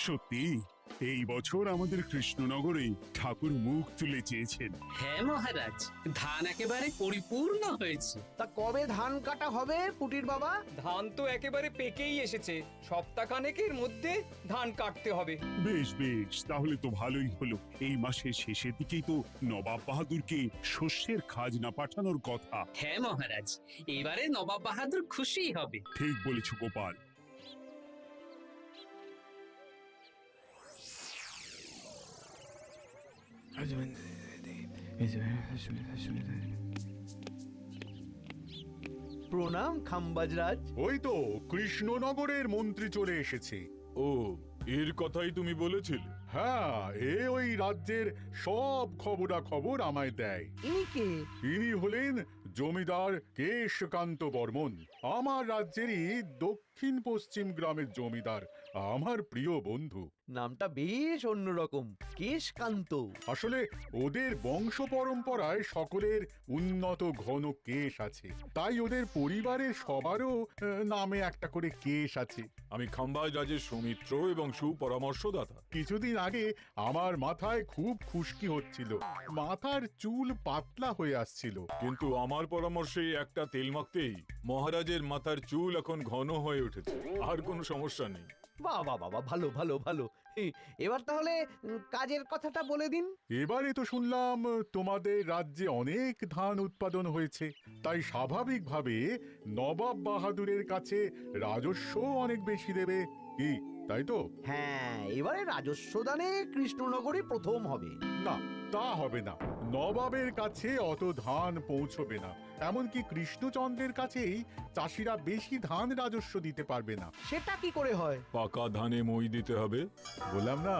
সত্যি এই বছর আমাদের কৃষ্ণনগরে ঠাকুর মুখ তুলে চেয়েছেন। হ্যাঁ মহারাজ, ধান একেবারে পরিপূর্ণ হয়েছে। তা কবে ধান কাটা হবে পুটির বাবা? ধান তো একেবারে পেকেই এসেছে, সপ্তাহখানেকের মধ্যে ধান কাটতে হবে। বেশ বেশ, তাহলে তো ভালোই হলো। এই মাসের শেষের দিকেই তো নবাব বাহাদুরকে শস্যের খাজনা পাঠানোর কথা। হ্যাঁ মহারাজ, এবারে নবাব বাহাদুর খুশি হবে। ঠিক বলেছ গোপাল। প্রণাম খাম্বাজরাজ। ওই তো কৃষ্ণনগরের মন্ত্রী চলে এসেছে। ও, এর কথাই তুমি বলেছিলে? হ্যাঁ, ওই রাজ্যের সব খবরাখবর আমায় দেয়। ইনি কে? ইনি হলেন জমিদার কেশকান্ত বর্মন, আমার রাজ্যেরই দক্ষিণ পশ্চিম গ্রামের জমিদার, আমার প্রিয় বন্ধু। নামটা বেশ অন্যরকম, কেশকান্ত। আসলে ওদের বংশ পরম্পরায় সকলের উন্নত ঘন কেশ আছে, তাই ওদের পরিবারের সবারও নামে একটা করে কেশ আছে। আমি খাম্বাজ রাজের সৌমিত্র এবং সুপরামর্শদাতা। কিছুদিন আগে আমার মাথায় খুব খুশকি হচ্ছিল, মাথার চুল পাতলা হয়ে আসছিল। কিন্তু আমার পরামর্শে একটা তেল মাখতেই মহারাজের মাথার চুল এখন ঘন হয়ে উঠেছে, আর কোনো সমস্যা নেই। বাহ বাহ বাহ, ভালো ভালো ভালো। এবার তাহলে কাজের কথাটা বলে দিন। এবারে তো শুনলাম তোমাদের রাজ্যে অনেক ধান উৎপাদন হয়েছে, তাই স্বাভাবিকভাবে নবাব বাহাদুরের কাছে রাজস্ব অনেক বেশি দেবে, কি তাই তো? হ্যাঁ, এবারে রাজস্ব দানে কৃষ্ণনগরই প্রথম হবে। না, তা হবে না। নবাবের কাছে অত ধান পৌঁছবে না, এমনকি কৃষ্ণচন্দ্রের কাছেই চাষিরা বেশি ধান রাজস্ব দিতে পারবে না। সেটা কি করে হয়? পাকা ধানে মই দিতে হবে। বললাম না,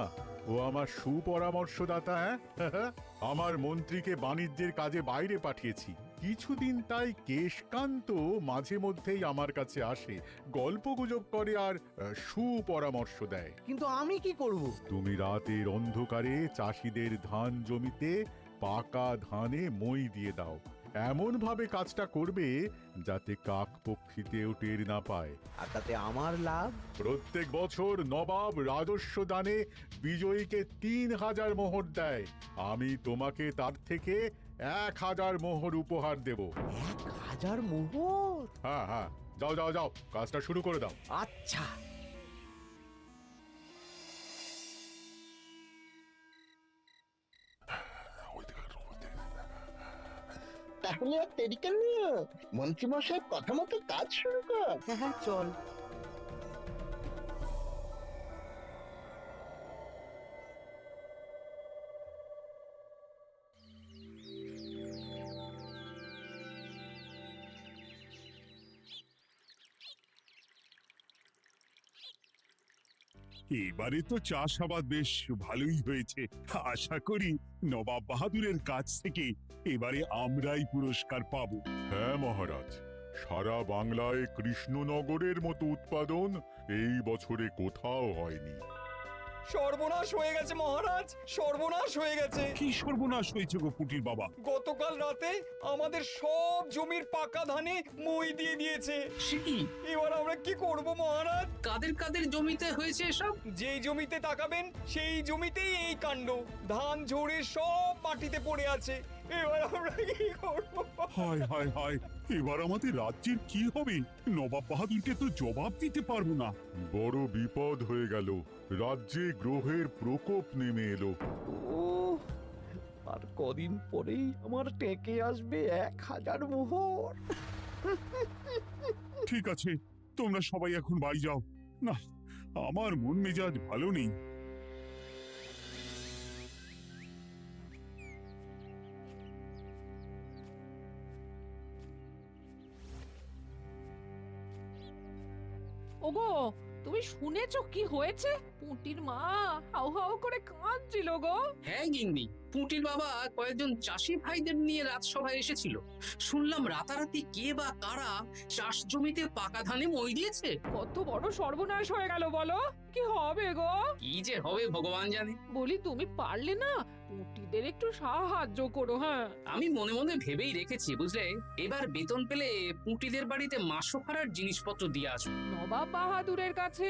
ও আমার সুপরামর্শদাতা। হ্যাঁ, আমার মন্ত্রীকে বাণিজ্যের কাজে বাইরে পাঠিয়েছি কিছুদিন, তাই কেশকান্ত মাঝে মধ্যেই আমার কাছে আসে, গল্পগুজব করে আর সুপরামর্শ দেয়। কিন্তু আমি কি করব? তুমি রাতের অন্ধকারে চাষিদের ধান জমিতে পাকা ধানে মই দিয়ে দাও, এমন ভাবে কাজটা করবে যাতে কাকপক্ষীতেও টের না পায়। আর তাতে আমার লাভ? প্রত্যেক বছর নবাব রাজস্ব দানে বিজয়ীকে 3000 মোহর দেয়, আমি তোমাকে তার থেকে 1000 মোহর উপহার দেব। 1000 মোহর? হ্যাঁ হ্যাঁ, যাও যাও যাও, কাজটা শুরু করে দাও। আচ্ছা। তাহলে আর দেরি কেন? মন্ত্রীমশাই কথা মতো কাজ শুরু কর। হ্যাঁ হ্যাঁ, চল। এবারে তো চাষাবাদ বেশ ভালোই হয়েছে। আশা করি নবাব বাহাদুরের কাছ থেকে এবারে আমরাই পুরস্কার পাবো। হ্যাঁ মহারাজ, সারা বাংলায় কৃষ্ণনগরের মতো উৎপাদন এই বছরে কোথাও হয়নি। সর্বনাশ হয়ে গেছে মহারাজ, সর্বনাশ হয়ে গেছে। কি সর্বনাশ হয়েছে গো পুটির বাবা? গতকাল রাতে আমাদের সব জমির পাকা ধানে মই দিয়ে দিয়েছে। সে কি? এবার আমরা কি করব মহারাজ? কাদের কাদের জমিতে হয়েছে এসব? যেই জমিতে তাকাবেন সেই জমিতেই এই কাণ্ড, ধান ঝরে সব মাটিতে পড়ে আছে। এবার আমরা কি করব? হায় হায় হায়, এবার আমাদের রাজ্যের কি হবে? নবাব বাহাদুরকে তো জবাব দিতে পারবো না। বড় বিপদ হয়ে গেল, রাজ্যে গ্রহের প্রকোপ নেমে এলো। ও, আর কদিন পরেই আমার টেকে আসবে 1000 মোহর। ঠিক আছে, তোমরা সবাই এখন বাড়ি যাও। না, আমার মন মেজাজ ভালো নেই। ওগো, তুমি শুনেছো কি হয়েছে? পুঁটির মা হাউ হাউ করে কাঁদছিল গো। হ্যাঁ গিন্নি, পুঁটির বাবা কয়েকজন চাষি ভাইদের নিয়ে রাজসভায় এসেছিল। শুনলাম রাতারাতি কে বা কারা চাষ জমিতে পাকা ধানে মই দিয়েছে। কত বড় সর্বনাশ হয়ে গেল বলো? কি হবে গো? কি যে হবে ভগবান জানে। বলি তুমি পারলে না পুঁটিদের একটু সাহায্য করো। হ্যাঁ, আমি মনে মনে ভেবেই রেখেছি বুঝলে, এবার বেতন পেলে পুঁটিদের বাড়িতে মাসো ভাড়ার জিনিসপত্র দিয়ে আসবো। নবাব বাহাদুরের কাছে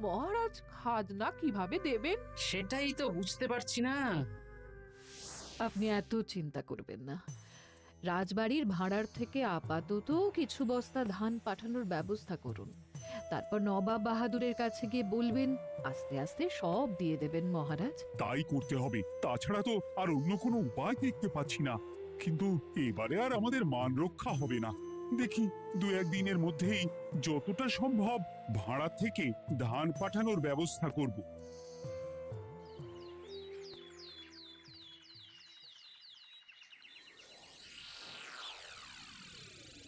মহারাজ খাজনা কিভাবে দেবেন? সেটাই তো বুঝতে পারছি না। আপনি এত চিন্তা করবেন না। রাজবাড়ির ভাড়ার থেকে আপাতত কিছু বস্তা ধান পাঠানোর ব্যবস্থা করুন। তারপর নবাব বাহাদুরের কাছে গিয়ে বলবেন, আস্তে আস্তে সব দিয়ে দেবেন মহারাজ। তাই করতে হবে, তাছাড়া তো আর অন্য কোনো উপায় দেখতে পাচ্ছি না। কিন্তু এবারে আর আমাদের মান রক্ষা হবে না। দেখি দু একদিনের মধ্যেই যতটা সম্ভব ভাড়া থেকে ধান পাঠানোর ব্যবস্থা করব।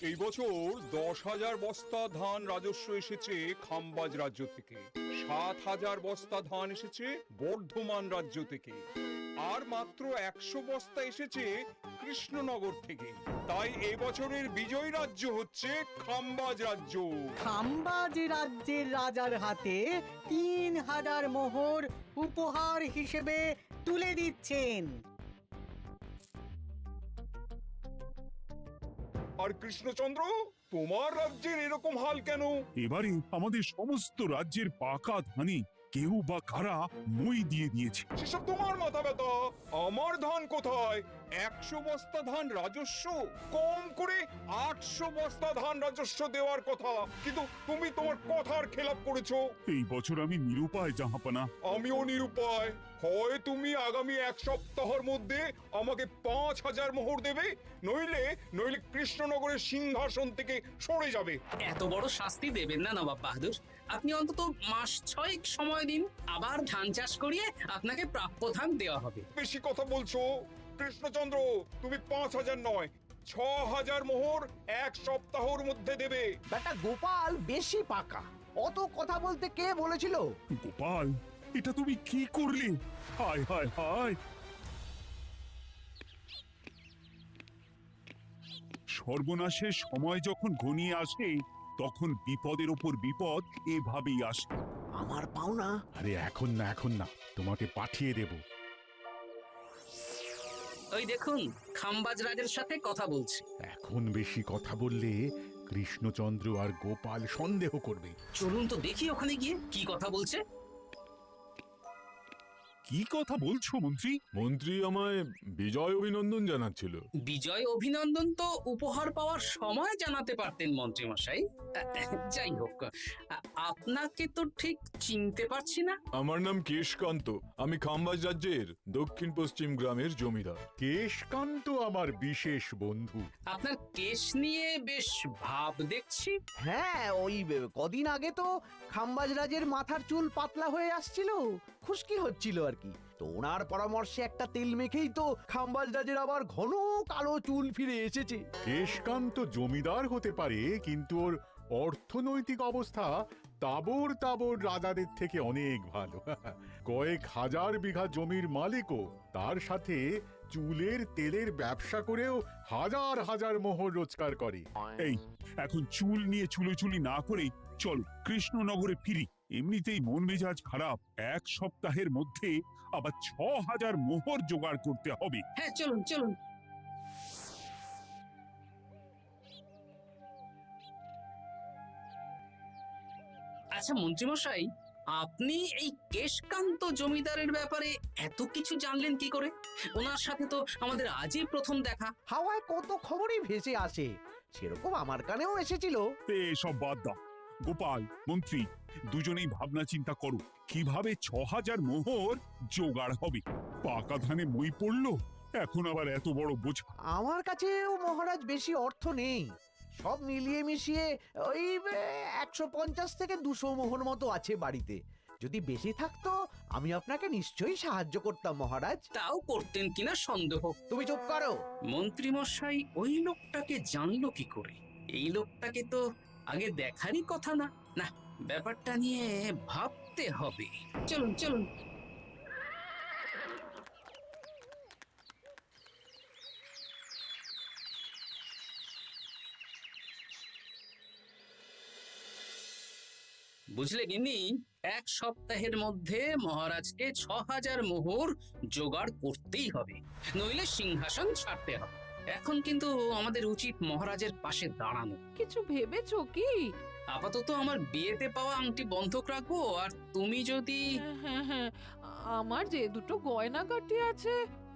এই বছর 10,000 বস্তা ধান রাজস্ব এসেছে খাম্বাজ রাজ্য থেকে, 7,000 বস্তা ধান এসেছে বর্ধমান রাজ্য থেকে, আর মাত্র 100 বস্তা এসেছে কৃষ্ণনগর থেকে। তাই এই বছরের বিজয় রাজ্য হচ্ছে খাম্বাজ রাজ্য। খাম্বাজ রাজ্যের রাজার হাতে 3,000 মোহর উপহার হিসেবে তুলে দিচ্ছেন। আর কৃষ্ণচন্দ্র, তোমার রাজ্যের এরকম হাল কেন? এবারে আমাদের সমস্ত রাজ্যের পাকা ধানে কেউ বা কারা মই দিয়ে দিয়েছে। সেসব তোমার মাথা ব্যথা। আমার ধান কোথায়? 100 বস্তা ধান রাজস্ব, কম করে 800 বস্তা ধান রাজস্ব দেওয়ার কথা, কিন্তু তুমি তোমার কথার খেলাপ করেছো। এই বছর আমি নিরুপায় জাহাপানা। আমিও নিরুপায়। হয় তুমি আগামী 1 সপ্তাহের মধ্যে আমাকে 5,000 মোহর দেবে, নইলে নইলে কৃষ্ণনগরের সিংহাসন থেকে সরে যাবে। এত বড় শাস্তি দেবেন না নবাব বাহাদুর। আপনি অন্তত মাস 6 সময় দিন, আবার ধান চাষ করিয়ে আপনাকে প্রাপ্য ধান দেওয়া হবে। বেশি কথা বলছো কৃষ্ণচন্দ্র। তুমি 5,000 নয়, 6,000 মোহর 1 সপ্তাহের মধ্যে দেবে। বেটা গোপাল বেশি পাকা, অত কথা বলতে কে বলেছিল? গোপাল, এটা তুমি কি করলে? হায় হায় হায়! সর্বনাশের সময় যখন ঘনিয়ে আসে, তখন বিপদের ওপর বিপদ এভাবেই আসে। আমার পাওনা। আরে এখন না, এখন না, তোমাকে পাঠিয়ে দেব। ওই দেখুন, খাম্বাজ রাজের সাথে কথা বলছে। এখন বেশি কথা বললে কৃষ্ণচন্দ্র আর গোপাল সন্দেহ করবে। চলুন তো দেখি ওখানে গিয়ে কি কথা বলছে। কি কথা বলছো মন্ত্রী? মন্ত্রী আমায় বিজয় অভিনন্দন জানাচ্ছিল। বিজয় অভিনন্দন তো উপহার পাওয়ার সময় জানাতে পারতেন মন্ত্রী মশাই। যাই হোক, আপনাকে তো ঠিক চিনতে পারছি না। আমার নাম কেশকান্ত, আমি খাম্বাজ রাজ্যের দক্ষিণ পশ্চিম গ্রামের জমিদার। কেশকান্ত আমার বিশেষ বন্ধু। আপনার কেশ নিয়ে বেশ ভাব দেখছি। হ্যাঁ, ওই কদিন আগে তো খাম্বাজ রাজের মাথার চুল পাতলা হয়ে আসছিল, খুশকি হচ্ছিল আর কি। তো ওনার পরামর্শে একটা তেল মেখেই তো খাম্বাজ রাজের আবার ঘন কালো চুল ফিরে এসেছে। কেশকান্ত জমিদার হতে পারে, কিন্তু ওর অর্থনৈতিক অবস্থা তাবর তাবর রাজাদের থেকে অনেক ভালো। কয়েক হাজার বিঘা জমির মালিকও, তার সাথে চুলের তেলের ব্যবসা করেও হাজার হাজার মোহর রোজগার করে। এই, এখন চুল নিয়ে চুলোচুলি না করে চলো কৃষ্ণনগরে ফিরি। এমনিতেই মন মেজাজ খারাপ, 1 সপ্তাহের মধ্যে আবার 6,000 মোহর জোগাড় করতে হবে। হ্যাঁ, চলুন চলুন। আচ্ছা মন্ত্রীমশাই, আপনি এই কেশকান্ত জমিদারের ব্যাপারে এত কিছু জানলেন কি করে? ওনার সাথে তো আমাদের আজই প্রথম দেখা। হাওয়ায় কত খবরই ভেসে আসে, সেরকম আমার কানেও এসেছিল। সব বাদ দাও। গোপাল, মন্ত্রী, দুজনেই ভাবনা চিন্তা করো কিভাবে 6,000 মোহর জোগাড় হবে। পাকা ধানে মই পড়লো, এখন আবার এত বড় বোঝা। আমার কাছেও মহারাজ বেশি অর্থ নেই, সব মিলিয়ে মিশিয়ে ওই 150 থেকে 200 মোহর মতো আছে বাড়িতে। যদি বেশি থাকতো আমি আপনাকে নিশ্চয়ই সাহায্য করতাম মহারাজ। তাও করতেন কিনা সন্দেহ। তুমি চুপ করো। মন্ত্রীমশাই ওই লোকটাকে জানলো কি করে? এই লোকটাকে তো আগে দেখারই কথা না। না, ব্যাপারটা নিয়ে ভাবতে হবে। চলুন চলুন। বুঝলে গিন্নি, 1 সপ্তাহের মধ্যে মহারাজকে 6000 মোহর জোগাড় করতেই হবে, নইলে সিংহাসন ছাড়তে হবে। এখন কিন্তু আমাদের উচিত মহারাজের পাশে দাঁড়ানো। কিছু ভেবেছো কি? আপাতত আমার বিয়েতে পাওয়া আংটি বন্ধক রাখবো, আর তুমি যদি হ্যাঁ হ্যাঁ, আমার যে দুটো গয়নাগাটি আছে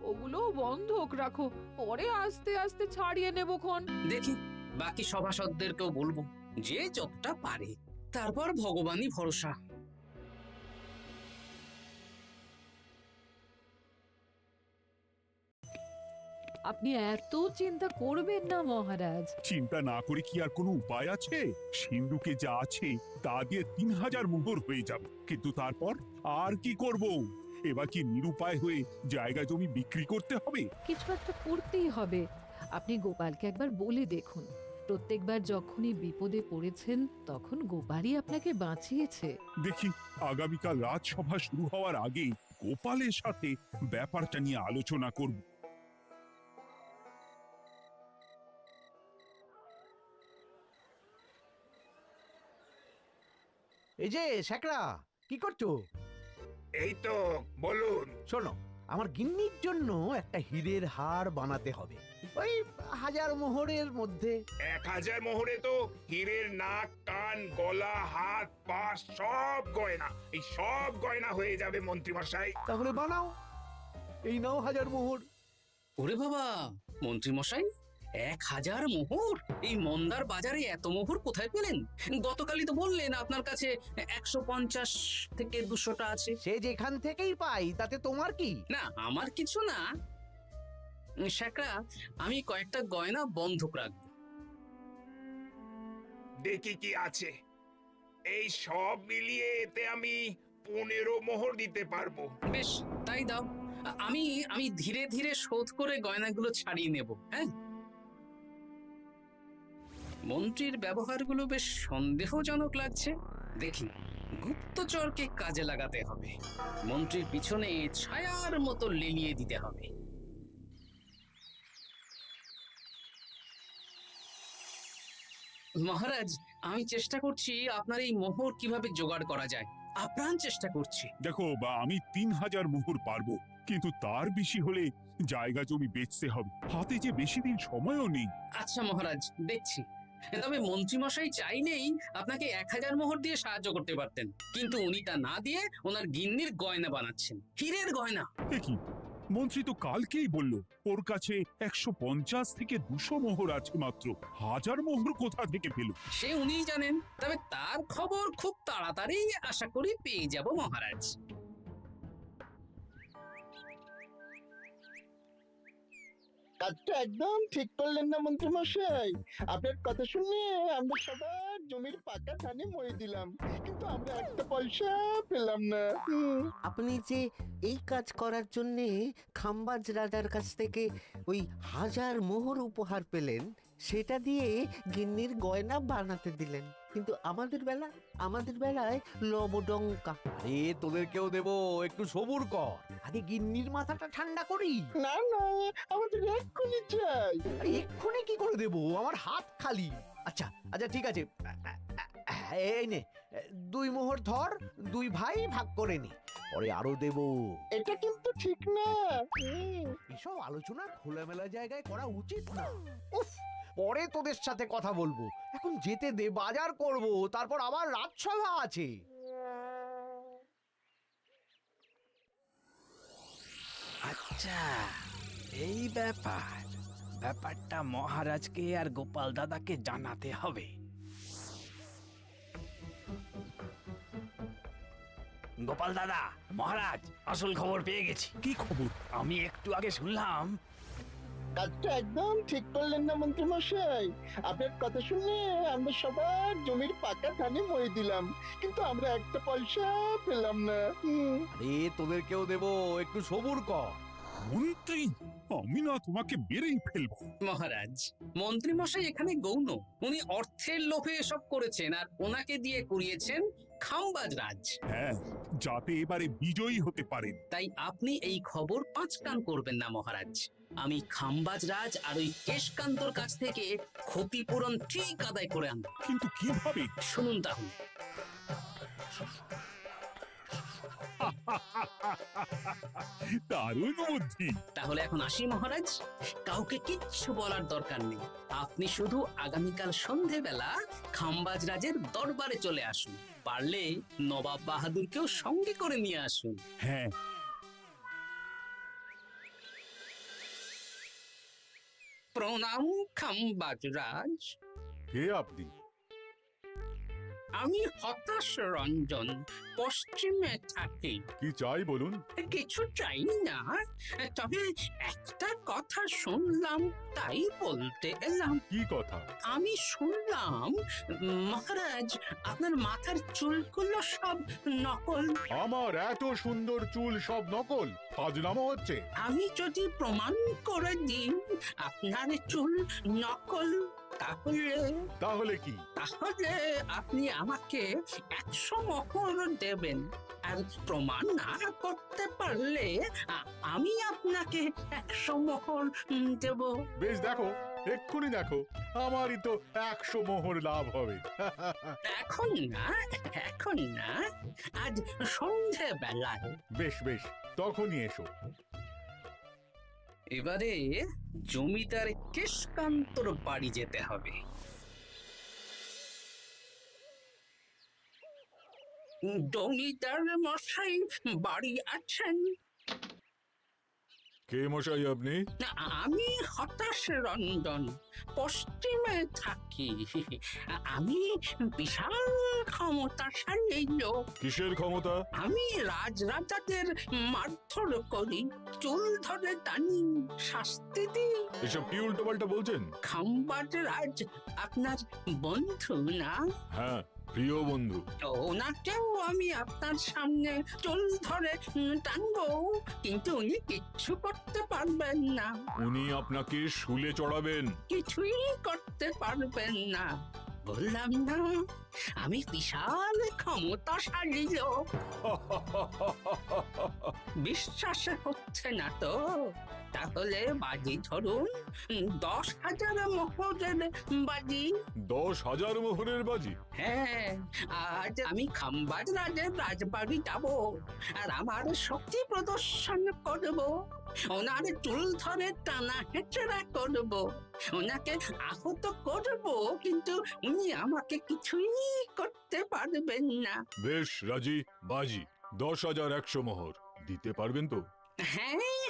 ওগুলো বন্ধক রাখো, পরে আস্তে আস্তে ছাড়িয়ে নেবো খন। দেখি বাকি সভাসদদেরকেও বলবো, যে যতটা পারে, তারপর ভগবানই ভরসা। আপনি এত চিন্তা করবেন না মহারাজ। চিন্তা না করে কি আর কোনো উপায় আছে? সিন্ধুকে যা আছে তা দিয়ে 3000 মোহর হয়ে যাবে, কিন্তু তারপর আর কি করব? এবার কি নিরুপায় হয়ে জায়গা জমি বিক্রি করতে হবে? কিছু একটা করতেই হবে। আপনি গোপালকে একবার বলে দেখুন, প্রত্যেকবার যখনই বিপদে পড়েছেন তখন গোপালই আপনাকে বাঁচিয়েছে। দেখি আগামীকাল রাজসভা শুরু হওয়ার আগে গোপালের সাথে ব্যাপারটা নিয়ে আলোচনা করব। এই যে শেখরা, কি করছো? এই তো, বলুন। শোনো, আমার গিন্নির জন্য একটা হীরের হার বানাতে হবে, ওই 1000 মোহরের মধ্যে। 1000 মোহরে তো হীরের নাক, কান, গলা, হাত, পা সব গয়না, এই সব গয়না হয়ে যাবে মন্ত্রীমশাই। তাহলে বানাও, এই নাও 1000 মোহর। ওরে বাবা, মন্ত্রী মশাই, 1000 মোহর! এই মন্দার বাজারে এত মোহর কোথায় পেলেন? গতকালই তো বললেন আপনার কাছে 150 থেকে 200টা আছে। সে যেখান থেকেই পাই তাতে তোমার কি? না, আমার কিছু না। শেখরা, আমি কয়েকটা গয়না বন্ধক রাখবো। দেখি কি আছে। এই সব মিলিয়ে এতে আমি 15 মোহর দিতে পারবো। বেশ, তাই দাও। আমি ধীরে ধীরে শোধ করে গয়নাগুলো ছাড়িয়ে নেব। হ্যাঁ, মন্ত্রীর ব্যবহারগুলো বেশ সন্দেহজনক লাগছে। দেখি, গুপ্তচরকে কাজে লাগাতে হবে, মন্ত্রীর পিছনে ছায়ার মতো লেলিয়ে দিতে হবে। মহারাজ, আমি চেষ্টা করছি আপনার এই মোহর কিভাবে জোগাড় করা যায়, আপ্রাণ চেষ্টা করছি। দেখো বা আমি 3000 মোহর পারবো, কিন্তু তার বেশি হলে জায়গা জমি বেচতে হবে, হাতে যে বেশি দিন সময়ও নেই। আচ্ছা মহারাজ, দেখছি। তবে মন্ত্রীমশাই চাইলেই আপনাকে 1000 মোহর দিয়ে সাহায্য করতে পারতেন, কিন্তু উনি তা না দিয়ে ওনার গিন্নির গয়না বানাচ্ছেন, হীরের গয়না। দেখি, মন্ত্রী তো কালকেই বলল ওর কাছে 150 থেকে 200 মোহর আছে মাত্র, 1000 মোহর কোথা থেকে পেল? সে উনিই জানেন, তবে তার খবর খুব তাড়াতাড়ি আশা করি পেয়ে যাব মহারাজ। কাজটা একদম ঠিক করলেন না মন্ত্রী মশাই? আপনার কথা শুনে আমরা সবার জমির পাকা ধানে মই দিলাম, কিন্তু আমরা একটা পয়সা পেলাম না। আপনি যে এই কাজ করার জন্য খাম্বাজ রাজার কাছ থেকে ওই 1000 মোহর উপহার পেলেন, সেটা দিয়ে গিন্নির গয়না বানাতে দিলেন, কিন্তু আমাদের বেলায় লবডঙ্কা। আরে তোদেরকেও দেবো, একটু সবুর কর, আগে গিন্নির মাথাটা ঠান্ডা করি। না না, আমাদের এক্ষুনি চাই। আরে এক্ষুনি কি করে দেবো, আমার হাত খালি। আচ্ছা আচ্ছা, ঠিক আছে, এই নে 2 মোহর ধর, 2 ভাই ভাগ করে নে, পরে আরো দেবো। এটা কিন্তু ঠিক না। এসব আলোচনা খোলামেলা জায়গায় করা উচিত না। উফ, পরে তোদের সাথে কথা বলবো, এখন যেতে দে, বাজার করব, তারপর আবার রাজসভা আছে। আচ্ছা, এই ব্যাপারটা মহারাজকে আর গোপাল দাদাকে জানাতে হবে। গোপাল দাদা, মহারাজ আসল খবর পেয়ে গেছি। কি খবর? আমি একটু আগে শুনলাম। কাজটা একদম ঠিক করলেন না মন্ত্রী মশাই? আপনার কথা শুনে আমরা সবার জমির পাকা ধানে মই দিলাম, কিন্তু আমরা একটা পয়সা পেলাম না। আরে তোদেরকেও দেবো, একটু সবুর কর। মন্ত্রী, আমি না তোমাকে মেরেই ফেলবো। মহারাজ, মন্ত্রী মশাই এখানে গৌণ, উনি অর্থের লোভে এসব করেছেন, আর ওনাকে দিয়ে করিয়েছেন খাম্বাজ রাজ। হ্যাঁ, যাতে এবারে বিজয়ী হতে পারেন। তাই আপনি এই খবর 5 কান করবেন না মহারাজ। আমি খাম্বাজ রাজ আর ওই কেশকান্তর কাছ থেকে ক্ষতিপূরণ ঠিক আদায় করে আনব। কিন্তু কিভাবে? শুনুন তাহলে। দারুণ বুদ্ধি। তাহলে এখন আসি মহারাজ, কাউকে কিচ্ছু বলার দরকার নেই। আপনি শুধু আগামীকাল সন্ধেবেলা খাম্বাজ রাজের দরবারে চলে আসুন, পারলে নবাব বাহাদুরকেও সঙ্গে করে নিয়ে আসুন। হ্যাঁ, প্রণাম খাম্বাজ রাজ। কে আপনি? আমি হতাশ রঞ্জন, পশ্চিমে থাকি। কি চাই বলুন? কিছু চাই না, তবে একটা কথা শুনলাম তাই বলতে এলাম। কি কথা? আমি শুনলাম মহারাজ আপনার মাথার চুলগুলো সব নকল। আমার এত সুন্দর চুল সব নকল? ফাজলামো হচ্ছে। আমি যদি প্রমাণ করে দিই আপনার চুল নকল, তাহলে কি? তাহলে আপনি আমাকে 100 মোহর দেবেন, আর প্রমাণ না করতে পারলে আমি আপনাকে 100 মোহর দেব। বেশ, দেখো, এক্ষুনি দেখো, আমারই তো 100 মোহর লাভ হবে। এখন না, এখন না, আজ সন্ধেবেলায়। বেশ বেশ, তখনই এসো। এবারে জমিদার কেশকান্তর বাড়ি যেতে হবে। জমিদার মশাই বাড়ি আছেন? কে মশাই আপনি? আমি হতাশ রঞ্জন, পশ্চিমে থাকি। আমি বিশাল ক্ষমতাশালী লোক। কিসের ক্ষমতা? আমি রাজাদের মারধর করি, চুল ধরে টানি, শাস্তি দিই। এসব কি উল্টোপাল্টা বলছেন? খাম্বাজ রাজ আপনার বন্ধু না? হ্যাঁ, প্রিয় বন্ধু। ওনাকেও আমি আপনার সামনে চুল ধরে টানবো, কিন্তু উনি কিচ্ছু করতে পারবেন না। উনি আপনাকে শুলে চড়াবেন। কিছুই করতে পারবেন না, বললাম না আমি বিশাল ক্ষমতাশালী লোক। বিশ্বাস হচ্ছে না তো? তাহলে বাজি ধরুন, 10,000 মোহরের বাজি। 10,000 মোহরের বাজি? হ্যাঁ, আজ আমি খাম্বাজ রাজের রাজবাড়ি যাব, আর আমার শক্তি প্রদর্শন করব। ওনার চুল ধরে টানা হেঁচড়া করব, ওনাকে আহত করব, কিন্তু উনি আমাকে কিছুই করতে পারবেন না। বেশ রাজি, বাজি 10,100 মোহর দিতে পারবেন তো? হ্যাঁ,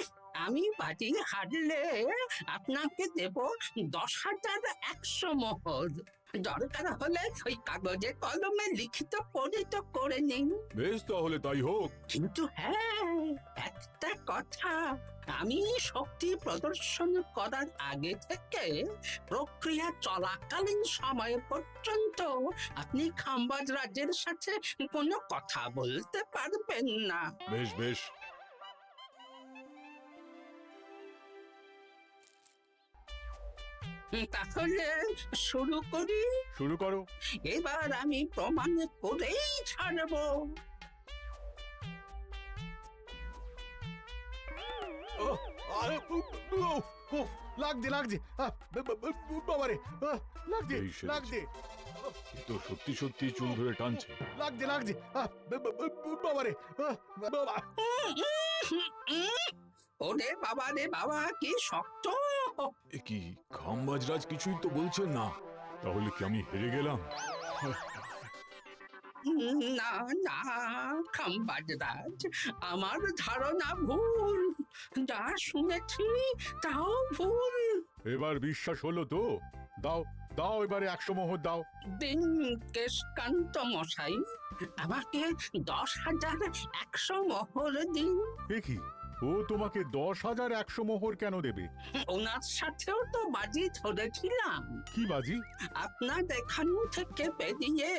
আমি বাজি হারলে আপনাকে দেব 10,100 মোহর। দরকার হলে ওই কাগজে কলমে লিখিত পরিত করে নিন। বেশ, তাহলে তাই হোক। কিন্তু হ্যাঁ, একটা কথা, আমি শক্তি প্রদর্শন করার আগে থেকে প্রক্রিয়া চলাকালীন সময় পর্যন্ত আপনি খাম্বাজ রাজের সাথে কোনো কথা বলতে পারবেন না। বেশ বেশ। তাহলে শুরু করি। শুরু করো। এবার আমি প্রমাণ করেই ছাড়বো। লাগছে লাগছে, বাবারে, লাগছে এই সেরেছে। লাগছে, এ তো সত্যি সত্যি চুল ধরে টানছে। লাগছে লাগছে, বাবারে, বাবা। ওরে বাবা রে বাবা, কি শক্ত! এ কি, খাম্বাজরাজ কিছুই তো বলছেন না? তাহলে কি আমি হেরে গেলাম? না না খাম্বাজ রাজ, আমার ধারণা ভুল, যা শুনেছি তাও ভুল। এবার বিশ্বাস হলো তো? দাও দাও, এবারে 100 মোহর দাও। দিন কেশকান্ত মশাই, আমাকে 10,100 মোহর দিন। এ কি, ও তোমাকে 10,100 মোহর কেন দেবে? ওনার সাথেও তো বাজি ধরেছিলাম। কি বাজি? আপনার এখান থেকে বেরিয়ে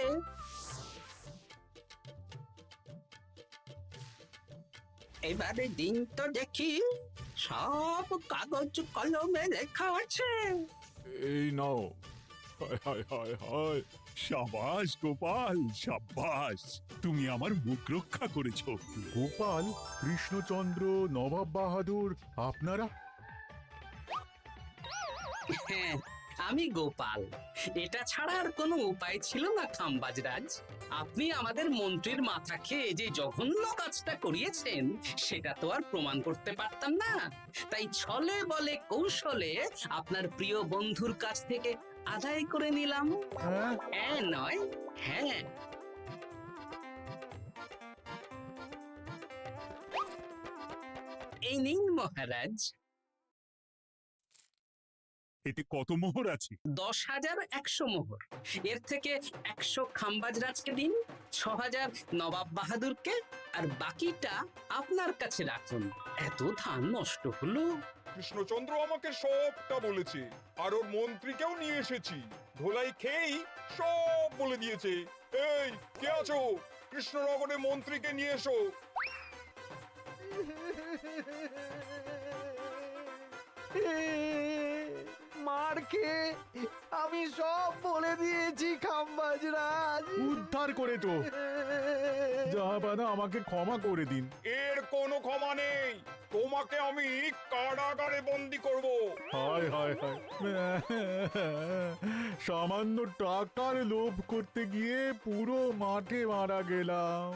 এবারে দিন তো দেখি, সব কাগজ কলমে লেখা আছে। এই নাও। হায় হায় হায় হায়। সাবাস গোপাল, সাবাস, তুমি আমার মুখ রক্ষা করেছো। গোপাল, কৃষ্ণচন্দ্র, নবাব বাহাদুর, আপনারা? হ্যাঁ, আমি গোপাল। এটা ছাড়া আর কোনো উপায় ছিল না খাম্বাজরাজ। আপনি আমাদের মন্ত্রীর মাথা খেয়ে যে জঘন্য কাজটা করিয়েছেন সেটা তো আর প্রমাণ করতে পারতাম না, তাই ছলে বলে কৌশলে আপনার প্রিয় বন্ধুর কাছ থেকে আদায় করে নিলাম। হ্যাঁ নয়, হ্যাঁ। এই নিন মহারাজ। এতে কত মোহর আছে? 10,100 মোহর। এর থেকে 100 খাম্বাজরাজকে দিন, 6,000 নবাব বাহাদুরকে, আর বাকিটা আপনার কাছে রাখুন। এত ধান নষ্ট হলো। কৃষ্ণচন্দ্র আমাকে সবটা বলেছে, আর ওর মন্ত্রীকেও নিয়ে এসেছি। ধোলাই খেয়েই সব বলে দিয়েছে। এই কে আছো? কৃষ্ণনগরে মন্ত্রীকে নিয়ে এসো। মার খেয়ে আমি সব বলে দিয়েছি খাম্বাজরাজ। উদ্ধার করে তো জাহাপানা, আমাকে ক্ষমা করে দিন। এর কোনো ক্ষমা নেই। তোমাকে আমি কারাগারে বন্দি করব। হায় হায় হায়, সামান্য টাকার লোভ করতে গিয়ে পুরো মাঠে মারা গেলাম।